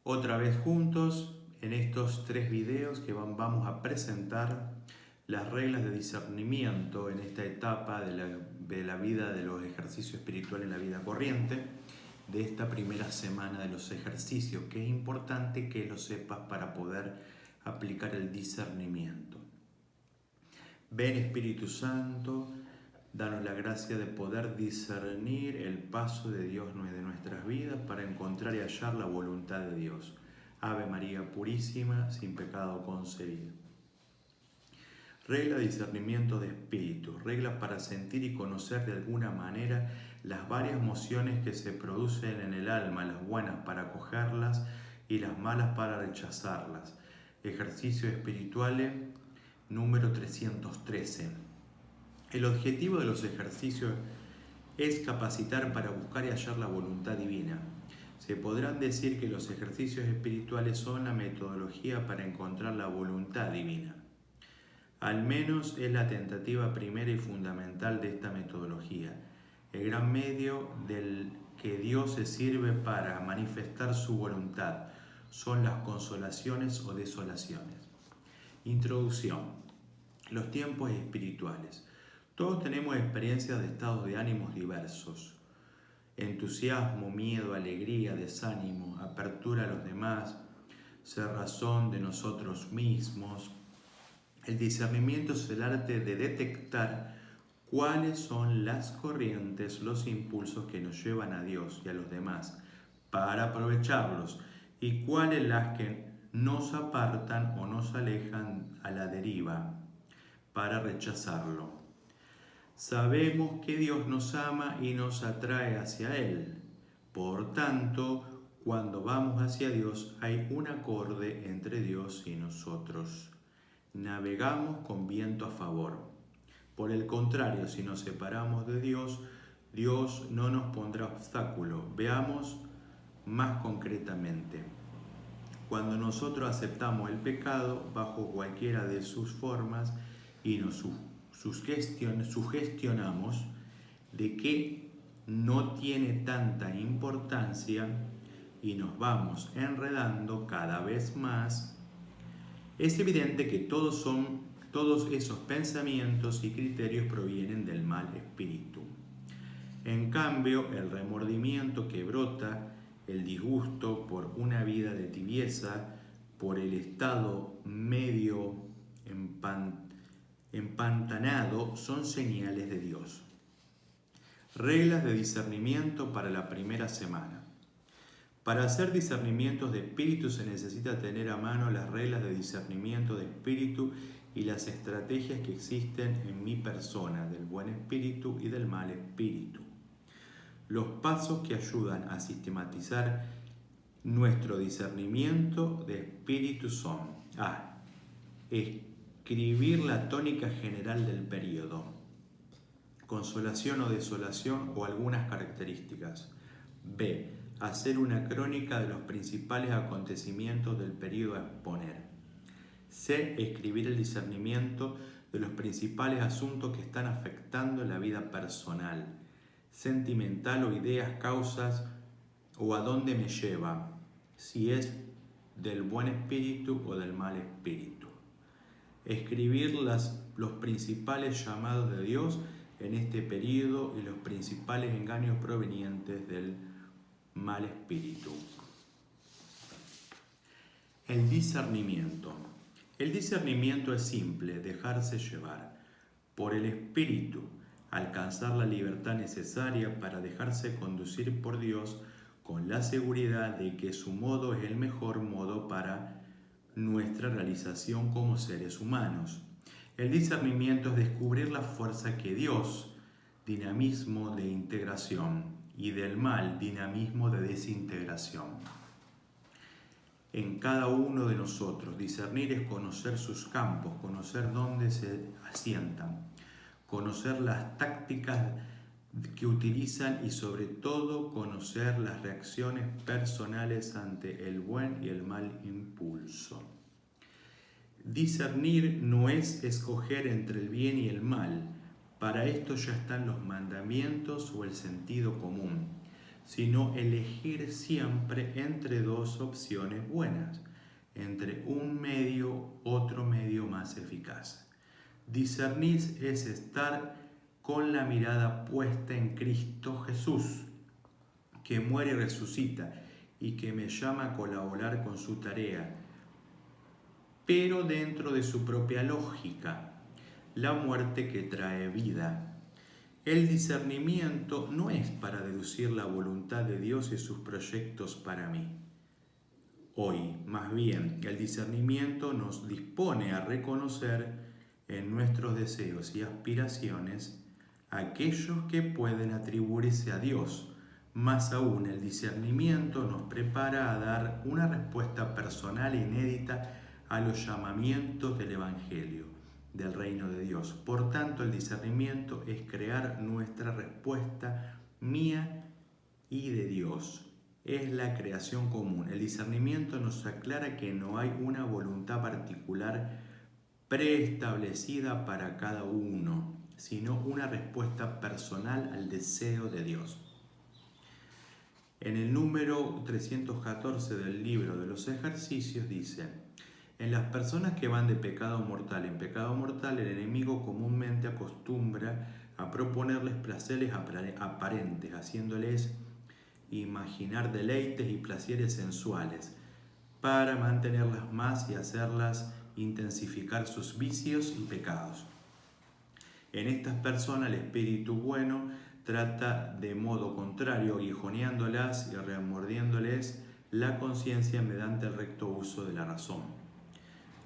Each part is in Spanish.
Otra vez juntos en estos 3 videos que vamos a presentar las reglas de discernimiento en esta etapa de la vida de los ejercicios espirituales en la vida corriente, de esta primera semana de los ejercicios, que es importante que lo sepas para poder aplicar el discernimiento. Ven Espíritu Santo, danos la gracia de poder discernir el paso de Dios de nuestras vidas para encontrar y hallar la voluntad de Dios. Ave María Purísima, sin pecado concebida. Regla de discernimiento de espíritu, regla para sentir y conocer de alguna manera las varias emociones que se producen en el alma, las buenas para acogerlas y las malas para rechazarlas. Ejercicios espirituales número 313. El objetivo de los ejercicios es capacitar para buscar y hallar la voluntad divina. Se podrán decir que los ejercicios espirituales son la metodología para encontrar la voluntad divina. Al menos es la tentativa primera y fundamental de esta metodología, el gran medio del que Dios se sirve para manifestar su voluntad. Son las consolaciones o desolaciones. Introducción. Los tiempos espirituales. Todos tenemos experiencias de estados de ánimos diversos. Entusiasmo, miedo, alegría, desánimo, apertura a los demás, cerrazón de nosotros mismos. El discernimiento es el arte de detectar cuáles son las corrientes, los impulsos que nos llevan a Dios y a los demás para aprovecharlos y cuáles las que nos apartan o nos alejan a la deriva para rechazarlo. Sabemos que Dios nos ama y nos atrae hacia Él. Por tanto, cuando vamos hacia Dios hay un acorde entre Dios y nosotros. Navegamos con viento a favor. Por el contrario, si nos separamos de Dios, Dios no nos pondrá obstáculo. Veamos más concretamente. Cuando nosotros aceptamos el pecado bajo cualquiera de sus formas y nos sugestionamos de que no tiene tanta importancia y nos vamos enredando cada vez más, es evidente que todos esos pensamientos y criterios provienen del mal espíritu. En cambio, el remordimiento que brota, el disgusto por una vida de tibieza, por el estado medio empantanado, son señales de Dios. Reglas de discernimiento para la primera semana. Para hacer discernimientos de espíritu se necesita tener a mano las reglas de discernimiento de espíritu y las estrategias que existen en mi persona, del buen espíritu y del mal espíritu. Los pasos que ayudan a sistematizar nuestro discernimiento de espíritu son: A. Escribir la tónica general del periodo, consolación o desolación o algunas características. B. Hacer una crónica de los principales acontecimientos del periodo a exponer. C. Escribir el discernimiento de los principales asuntos que están afectando la vida personal, sentimental o ideas, causas o a dónde me lleva, si es del buen espíritu o del mal espíritu. Escribir los principales llamados de Dios en este periodo y los principales engaños provenientes del mal espíritu. El discernimiento. El discernimiento es simple, dejarse llevar por el espíritu, alcanzar la libertad necesaria para dejarse conducir por Dios con la seguridad de que su modo es el mejor modo para nuestra realización como seres humanos. El discernimiento es descubrir la fuerza que Dios, dinamismo de integración, y del mal, dinamismo de desintegración, en cada uno de nosotros. Discernir es conocer sus campos, conocer dónde se asientan, conocer las tácticas que utilizan y sobre todo conocer las reacciones personales ante el buen y el mal impulso. Discernir no es escoger entre el bien y el mal. Para esto ya están los mandamientos o el sentido común. sino elegir siempre entre dos opciones buenas, entre un medio, otro medio más eficaz. Discernir es estar con la mirada puesta en Cristo Jesús, que muere y resucita y que me llama a colaborar con su tarea, pero dentro de su propia lógica, la muerte que trae vida. El discernimiento no es para deducir la voluntad de Dios y sus proyectos para mí. Hoy, más bien, el discernimiento nos dispone a reconocer en nuestros deseos y aspiraciones aquellos que pueden atribuirse a Dios. Más aún, el discernimiento nos prepara a dar una respuesta personal e inédita a los llamamientos del Evangelio, del reino de Dios. Por tanto, el discernimiento es crear nuestra respuesta mía y de Dios. Es la creación común. El discernimiento nos aclara que no hay una voluntad particular preestablecida para cada uno, sino una respuesta personal al deseo de Dios. En el número 314 del libro de los ejercicios dice: en las personas que van de pecado mortal en pecado mortal, el enemigo comúnmente acostumbra a proponerles placeres aparentes, haciéndoles imaginar deleites y placeres sensuales, para mantenerlas más y hacerlas intensificar sus vicios y pecados. En estas personas el espíritu bueno trata de modo contrario, aguijoneándolas y remordiéndoles la conciencia mediante el recto uso de la razón.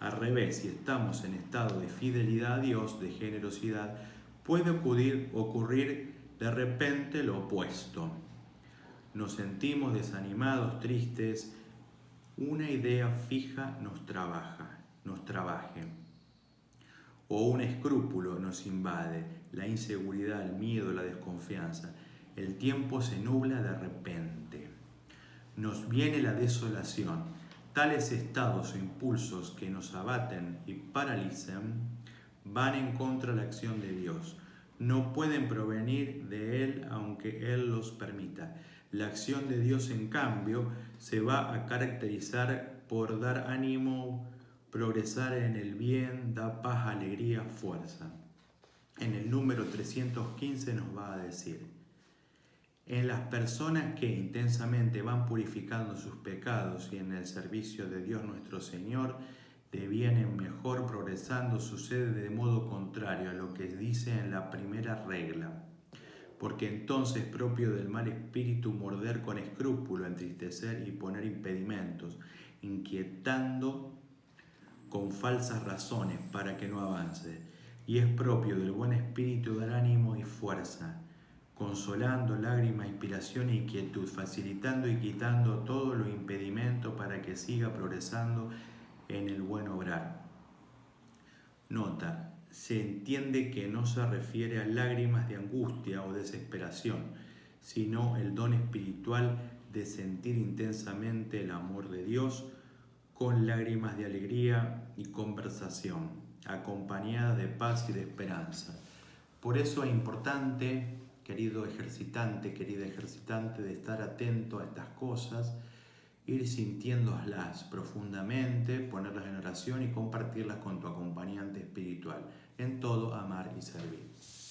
Al revés, si estamos en estado de fidelidad a Dios, de generosidad, puede ocurrir de repente lo opuesto. Nos sentimos desanimados, tristes, una idea fija nos trabaje, o un escrúpulo nos invade, la inseguridad, el miedo, la desconfianza. El tiempo se nubla de repente. Nos viene la desolación. Tales estados o impulsos que nos abaten y paralicen van en contra de la acción de Dios. No pueden provenir de Él aunque Él los permita. La acción de Dios, en cambio, se va a caracterizar por dar ánimo, progresar en el bien, da paz, alegría, fuerza. En el número 315 nos va a decir: en las personas que intensamente van purificando sus pecados y en el servicio de Dios nuestro Señor, devienen mejor progresando, sucede de modo contrario a lo que dice en la primera regla. Porque entonces es propio del mal espíritu morder con escrúpulo, entristecer y poner impedimentos, inquietando con falsas razones para que no avance. Y es propio del buen espíritu dar ánimo y fuerza, consolando, lágrima, inspiración e inquietud, facilitando y quitando todo lo impedimento para que siga progresando en el buen obrar. Nota: se entiende que no se refiere a lágrimas de angustia o desesperación, sino el don espiritual de sentir intensamente el amor de Dios con lágrimas de alegría y conversación, acompañadas de paz y de esperanza. Por eso es importante, querido ejercitante, querida ejercitante, de estar atento a estas cosas, ir sintiéndolas profundamente, ponerlas en oración y compartirlas con tu acompañante espiritual. En todo, amar y servir.